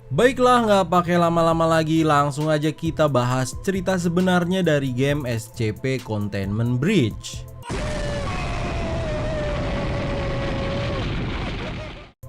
Baiklah, nggak pakai lama-lama lagi, langsung aja kita bahas cerita sebenarnya dari game SCP Containment Breach.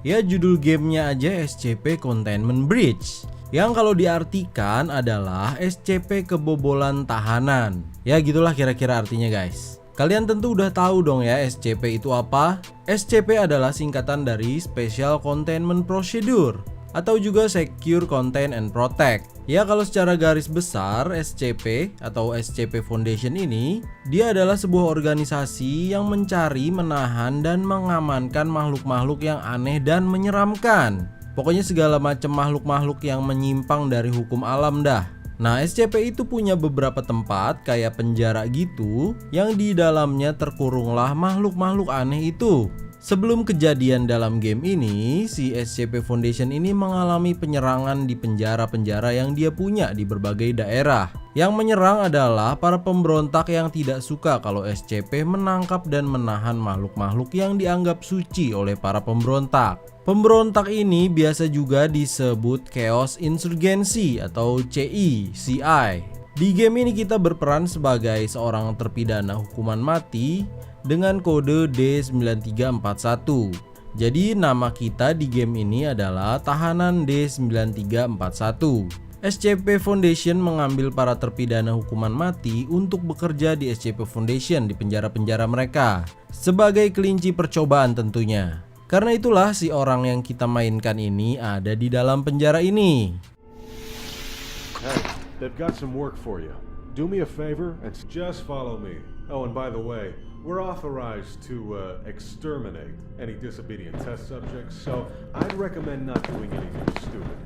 Ya, judul gamenya aja SCP Containment Breach, yang kalau diartikan adalah SCP kebobolan tahanan. Ya gitulah kira-kira artinya guys. Kalian tentu udah tahu dong ya SCP itu apa? SCP adalah singkatan dari Special Containment Procedure atau juga Secure Contain and Protect. Ya kalau secara garis besar SCP atau SCP Foundation ini dia adalah sebuah organisasi yang mencari, menahan, dan mengamankan makhluk-makhluk yang aneh dan menyeramkan. Pokoknya segala macam makhluk-makhluk yang menyimpang dari hukum alam dah. Nah, SCP itu punya beberapa tempat kayak penjara gitu yang di dalamnya terkurunglah makhluk-makhluk aneh itu. Sebelum kejadian dalam game ini, si SCP Foundation ini mengalami penyerangan di penjara-penjara yang dia punya di berbagai daerah. Yang menyerang adalah para pemberontak yang tidak suka kalau SCP menangkap dan menahan makhluk-makhluk yang dianggap suci oleh para pemberontak. Pemberontak ini biasa juga disebut Chaos Insurgency atau CI. Di game ini kita berperan sebagai seorang terpidana hukuman mati dengan kode D9341. Jadi nama kita di game ini adalah tahanan D9341. SCP Foundation mengambil para terpidana hukuman mati untuk bekerja di SCP Foundation di penjara-penjara mereka sebagai kelinci percobaan tentunya. Karena itulah si orang yang kita mainkan ini ada di dalam penjara ini. Hey, they've got some work for you. Do me a favor and just follow me. Oh, and by the way, we're authorized to exterminate any disobedient test subjects, so I'd recommend not doing anything stupid.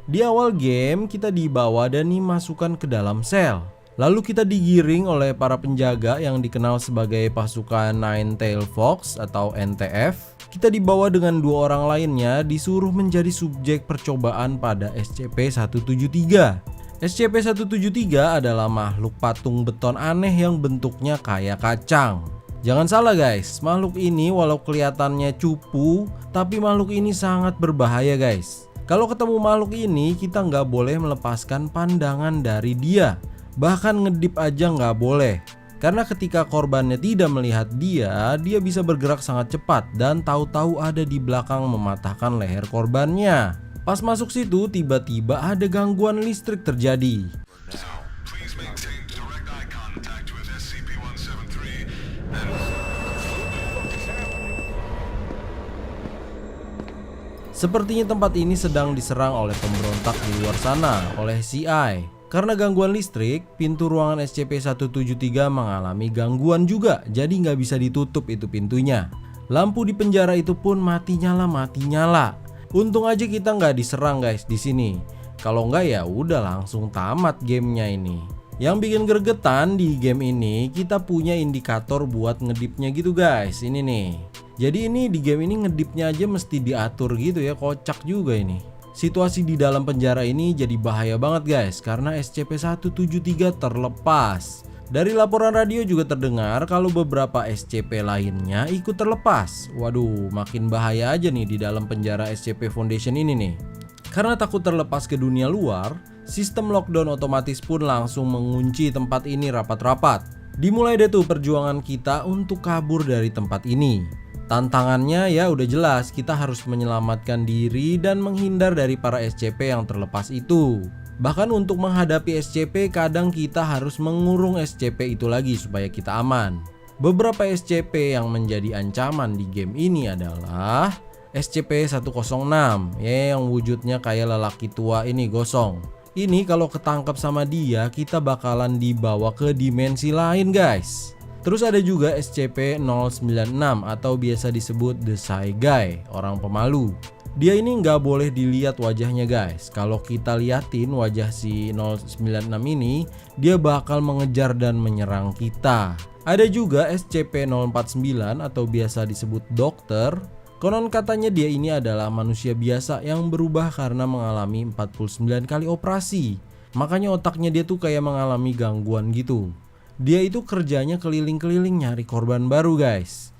Di awal game kita dibawa dan dimasukkan ke dalam sel. Lalu kita digiring oleh para penjaga yang dikenal sebagai pasukan Nine-Tailed Fox atau NTF. Kita dibawa dengan dua orang lainnya disuruh menjadi subjek percobaan pada SCP-173. SCP-173 adalah makhluk patung beton aneh yang bentuknya kayak kacang. Jangan salah guys, makhluk ini walau kelihatannya cupu, tapi makhluk ini sangat berbahaya guys. Kalau ketemu makhluk ini kita nggak boleh melepaskan pandangan dari dia. Bahkan ngedip aja nggak boleh. Karena ketika korbannya tidak melihat dia bisa bergerak sangat cepat dan tahu-tahu ada di belakang mematahkan leher korbannya. Pas masuk situ tiba-tiba ada gangguan listrik terjadi. Sepertinya tempat ini sedang diserang oleh pemberontak di luar sana oleh CI. Karena gangguan listrik, pintu ruangan SCP-173 mengalami gangguan juga, jadi nggak bisa ditutup itu pintunya. Lampu di penjara itu pun mati nyala. Untung aja kita nggak diserang guys di sini. Kalau nggak ya udah langsung tamat gamenya ini. Yang bikin gregetan di game ini kita punya indikator buat ngedipnya gitu guys. Ini nih. Jadi ini di game ini ngedipnya aja mesti diatur gitu ya, kocak juga ini. Situasi di dalam penjara ini jadi bahaya banget guys karena SCP-173 terlepas. Dari laporan radio juga terdengar kalau beberapa SCP lainnya ikut terlepas. Waduh, makin bahaya aja nih di dalam penjara SCP Foundation ini nih. Karena takut terlepas ke dunia luar, sistem lockdown otomatis pun langsung mengunci tempat ini rapat-rapat. Dimulai deh tuh perjuangan kita untuk kabur dari tempat ini. Tantangannya ya udah jelas, kita harus menyelamatkan diri dan menghindar dari para SCP yang terlepas itu. Bahkan untuk menghadapi SCP kadang kita harus mengurung SCP itu lagi supaya kita aman. Beberapa SCP yang menjadi ancaman di game ini adalah SCP-106 ya, yang wujudnya kayak lelaki tua ini gosong. Ini kalau ketangkap sama dia kita bakalan dibawa ke dimensi lain guys. Terus ada juga SCP-096 atau biasa disebut The Shy Guy, orang pemalu. Dia ini nggak boleh dilihat wajahnya guys. Kalau kita liatin wajah si 096 ini, dia bakal mengejar dan menyerang kita. Ada juga SCP-049 atau biasa disebut Dokter. Konon katanya dia ini adalah manusia biasa yang berubah karena mengalami 49 kali operasi. Makanya otaknya dia tuh kayak mengalami gangguan gitu. Dia itu kerjanya keliling-keliling nyari korban baru guys.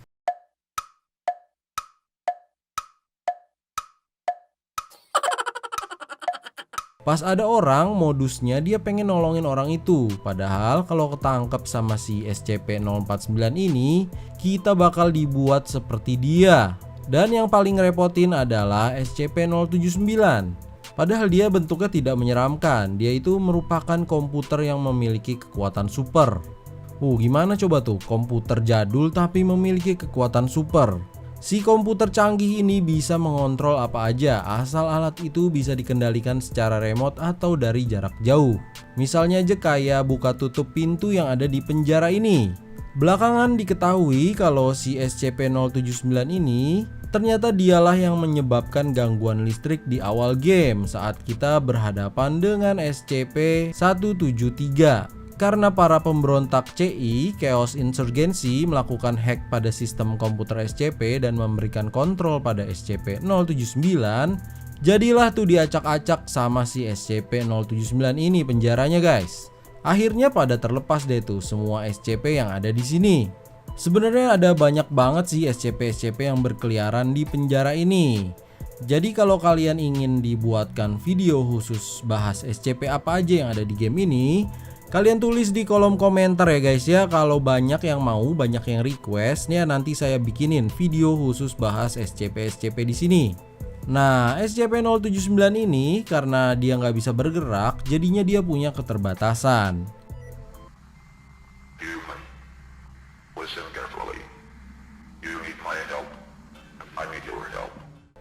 Pas ada orang, modusnya dia pengen nolongin orang itu. Padahal kalau ketangkep sama si SCP-049 ini, kita bakal dibuat seperti dia. Dan yang paling ngerepotin adalah SCP-079. Padahal dia bentuknya tidak menyeramkan. Dia itu merupakan komputer yang memiliki kekuatan super. Gimana coba tuh, komputer jadul tapi memiliki kekuatan super. Si komputer canggih ini bisa mengontrol apa aja asal alat itu bisa dikendalikan secara remote atau dari jarak jauh. Misalnya aja kayak buka tutup pintu yang ada di penjara ini. Belakangan diketahui kalau si SCP-079 ini ternyata dialah yang menyebabkan gangguan listrik di awal game saat kita berhadapan dengan SCP-173. Karena para pemberontak CI, Chaos Insurgency, melakukan hack pada sistem komputer SCP dan memberikan kontrol pada SCP-079, jadilah tuh diacak-acak sama si SCP-079 ini penjaranya guys. Akhirnya pada terlepas deh tuh semua SCP yang ada di sini. Sebenarnya ada banyak banget sih SCP-SCP yang berkeliaran di penjara ini. Jadi kalau kalian ingin dibuatkan video khusus bahas SCP apa aja yang ada di game ini, kalian tulis di kolom komentar ya guys ya. Kalau banyak yang mau, banyak yang request, ya nanti saya bikinin video khusus bahas SCP-SCP di sini. Nah, SCP-079 ini karena dia nggak bisa bergerak, jadinya dia punya keterbatasan.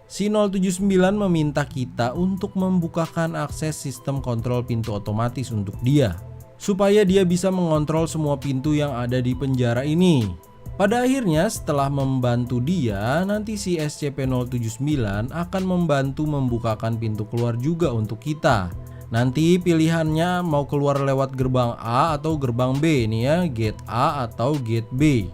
Si 079 meminta kita untuk membukakan akses sistem kontrol pintu otomatis untuk dia, supaya dia bisa mengontrol semua pintu yang ada di penjara ini. Pada akhirnya setelah membantu dia, nanti si SCP-079 akan membantu membukakan pintu keluar juga untuk kita. Nanti pilihannya mau keluar lewat gerbang A atau gerbang B nih ya, gate A atau gate B.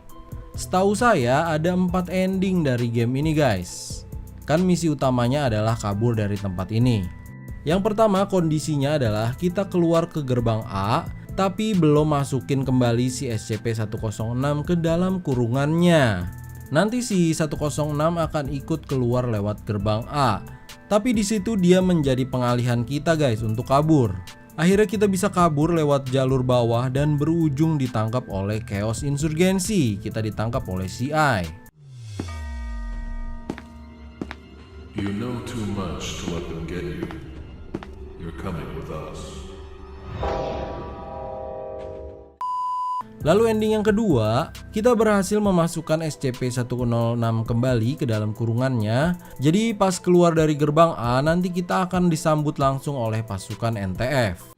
Setahu saya ada 4 ending dari game ini guys. Kan misi utamanya adalah kabur dari tempat ini. Yang pertama kondisinya adalah kita keluar ke gerbang A, tapi belum masukin kembali si SCP-106 ke dalam kurungannya. Nanti si 106 akan ikut keluar lewat gerbang A, tapi di situ dia menjadi pengalihan kita guys untuk kabur. Akhirnya kita bisa kabur lewat jalur bawah dan berujung ditangkap oleh Chaos Insurgency. Kita ditangkap oleh CI. You know too much to let them get you. You're coming with us. Lalu ending yang kedua, kita berhasil memasukkan SCP-106 kembali ke dalam kurungannya. Jadi pas keluar dari gerbang A, nanti kita akan disambut langsung oleh pasukan NTF.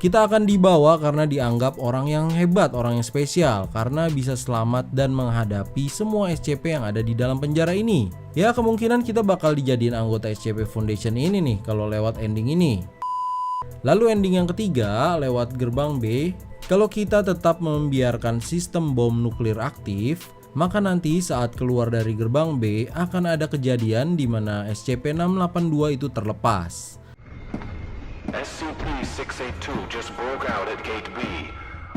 Kita akan dibawa karena dianggap orang yang hebat, orang yang spesial, karena bisa selamat dan menghadapi semua SCP yang ada di dalam penjara ini. Ya kemungkinan kita bakal dijadiin anggota SCP Foundation ini nih kalau lewat ending ini. Lalu ending yang ketiga lewat gerbang B. Kalau kita tetap membiarkan sistem bom nuklir aktif, maka nanti saat keluar dari gerbang B akan ada kejadian di mana SCP-682 itu terlepas. SCP-682 just broke out at Gate B.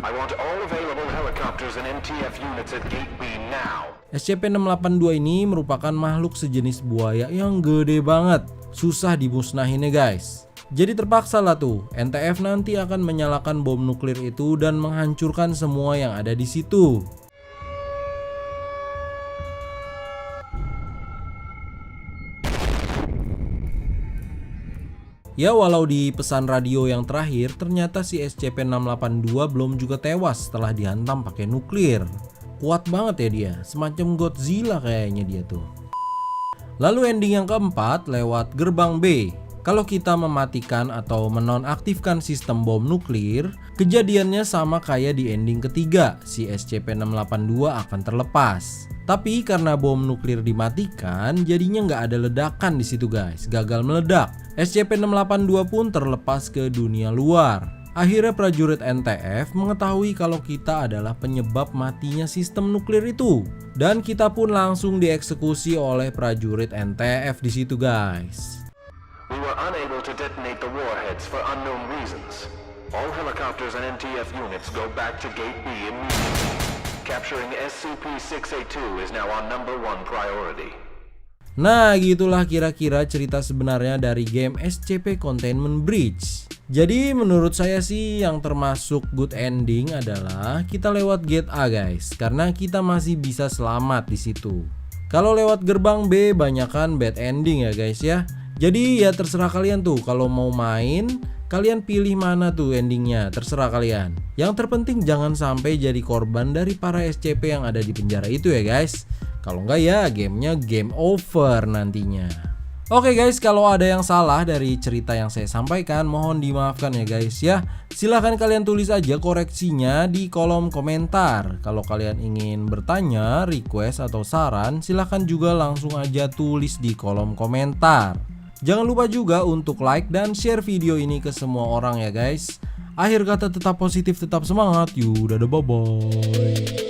I want all available helicopters and NTF units at Gate B now. SCP-682 ini merupakan makhluk sejenis buaya yang gede banget. Susah dimusnahinnya guys. Jadi terpaksa lah tuh, NTF nanti akan menyalakan bom nuklir itu dan menghancurkan semua yang ada di situ. Ya walau di pesan radio yang terakhir ternyata si SCP-682 belum juga tewas setelah dihantam pakai nuklir. Kuat banget ya dia, semacam Godzilla kayaknya dia tuh. Lalu ending yang keempat lewat gerbang B. Kalau kita mematikan atau menonaktifkan sistem bom nuklir, kejadiannya sama kayak di ending ketiga, si SCP-682 akan terlepas. Tapi karena bom nuklir dimatikan, jadinya nggak ada ledakan di situ guys, gagal meledak. SCP-682 pun terlepas ke dunia luar. Akhirnya prajurit NTF mengetahui kalau kita adalah penyebab matinya sistem nuklir itu, dan kita pun langsung dieksekusi oleh prajurit NTF di situ guys. We were unable to detonate the warheads for unknown reasons. All helicopters and NTF units go back to Gate B immediately. Capturing SCP-682 is now on number 1 priority. Nah, gitulah kira-kira cerita sebenarnya dari game SCP Containment Breach. Jadi menurut saya sih yang termasuk good ending adalah kita lewat gate A guys, karena kita masih bisa selamat di situ. Kalau lewat gerbang B banyakan bad ending ya guys ya. Jadi ya terserah kalian tuh kalau mau main, kalian pilih mana tuh endingnya, terserah kalian. Yang terpenting jangan sampai jadi korban dari para SCP yang ada di penjara itu ya guys. Kalau enggak ya gamenya game over nantinya. Oke guys, kalau ada yang salah dari cerita yang saya sampaikan mohon dimaafkan ya guys ya. Silahkan kalian tulis aja koreksinya di kolom komentar. Kalau kalian ingin bertanya, request atau saran, silahkan juga langsung aja tulis di kolom komentar. Jangan lupa juga untuk like dan share video ini ke semua orang ya guys. Akhir kata tetap positif, tetap semangat. Yuk, dadah, bye-bye.